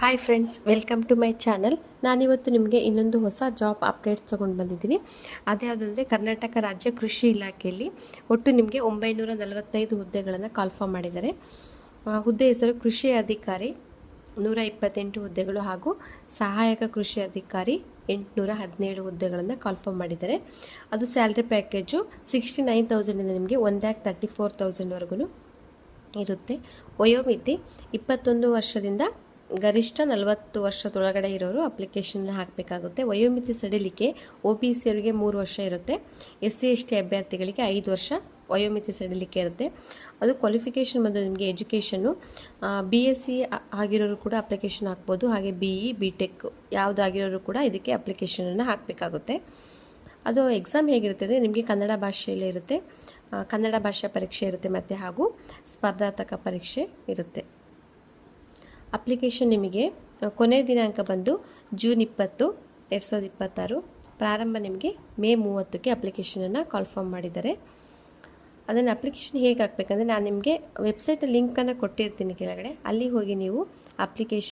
Hi friends, welcome to my channel. ನಾನಿವತ್ತು ನಿಮಗೆ ಇನ್ನೊಂದು ಹೊಸ ಜಾಬ್ ಅಪ್ಡೇಟ್ಸ್ ತೊಗೊಂಡು ಬಂದಿದ್ದೀನಿ. ಅದ್ಯಾವುದಂದರೆ ಕರ್ನಾಟಕ ರಾಜ್ಯ ಕೃಷಿ ಇಲಾಖೆಯಲ್ಲಿ ಒಟ್ಟು ನಿಮಗೆ 945 ಹುದ್ದೆಗಳನ್ನು ಕಾಲ್ಫಾರ್ಮ್ ಮಾಡಿದ್ದಾರೆ. ಹುದ್ದೆ ಹೆಸರು ಕೃಷಿ ಅಧಿಕಾರಿ 128 ಹುದ್ದೆಗಳು ಹಾಗೂ ಸಹಾಯಕ ಕೃಷಿ ಅಧಿಕಾರಿ 817 ಹುದ್ದೆಗಳನ್ನು ಕಾಲ್ಫಾರ್ಮ್ ಮಾಡಿದ್ದಾರೆ. ಅದು ಸ್ಯಾಲ್ರಿ ಪ್ಯಾಕೇಜು 69,000ಇಂದ ನಿಮಗೆ 1,34,000ವರೆಗೂ ಇರುತ್ತೆ. ವಯೋಮಿತಿ 21 ವರ್ಷದಿಂದ ಗರಿಷ್ಠ 40 ವರ್ಷದೊಳಗಡೆ ಇರೋರು ಅಪ್ಲಿಕೇಶನ್ನ ಹಾಕಬೇಕಾಗುತ್ತೆ. ವಯೋಮಿತಿ ಸಡಿಲಿಕೆ OBC ಅವರಿಗೆ 3 ವರ್ಷ ಇರುತ್ತೆ. SC/ST ಅಭ್ಯರ್ಥಿಗಳಿಗೆ 5 ವರ್ಷ ವಯೋಮಿತಿ ಸಡಿಲಿಕೆ ಇರುತ್ತೆ. ಅದು ಕ್ವಾಲಿಫಿಕೇಷನ್ ಬಂದು ನಿಮಗೆ ಎಜುಕೇಷನ್ನು BSc ಆಗಿರೋರು ಕೂಡ ಅಪ್ಲಿಕೇಶನ್ ಹಾಕ್ಬೋದು. ಹಾಗೆ BE BTech ಯಾವುದಾಗಿರೋರು ಕೂಡ ಇದಕ್ಕೆ ಅಪ್ಲಿಕೇಶನನ್ನು ಹಾಕಬೇಕಾಗುತ್ತೆ. ಅದು ಎಕ್ಸಾಮ್ ಹೇಗಿರುತ್ತೆ ಅಂದರೆ ನಿಮಗೆ ಕನ್ನಡ ಭಾಷೆಯಲ್ಲೇ ಇರುತ್ತೆ. ಕನ್ನಡ ಭಾಷಾ ಪರೀಕ್ಷೆ ಇರುತ್ತೆ ಮತ್ತು ಹಾಗೂ ಸ್ಪರ್ಧಾತ್ಮಕ ಪರೀಕ್ಷೆ ಇರುತ್ತೆ. ಅಪ್ಲಿಕೇಶನ್ ನಿಮಗೆ ಕೊನೆಯ ದಿನಾಂಕ ಬಂದು ಜೂನ್ 20, 2026. ಪ್ರಾರಂಭ ನಿಮಗೆ ಮೇ 30ಕ್ಕೆ ಅಪ್ಲಿಕೇಶನನ್ನು ಕಾಲ್ಫಾರ್ಮ್ ಮಾಡಿದ್ದಾರೆ. ಅದನ್ನು ಅಪ್ಲಿಕೇಶನ್ ಹೇಗೆ ಹಾಕಬೇಕಂದ್ರೆ ನಾನು ನಿಮಗೆ ವೆಬ್ಸೈಟ್ ಲಿಂಕನ್ನು ಕೊಟ್ಟಿರ್ತೀನಿ ಕೆಳಗಡೆ, ಅಲ್ಲಿ ಹೋಗಿ ನೀವು ಅಪ್ಲಿಕೇಶನ್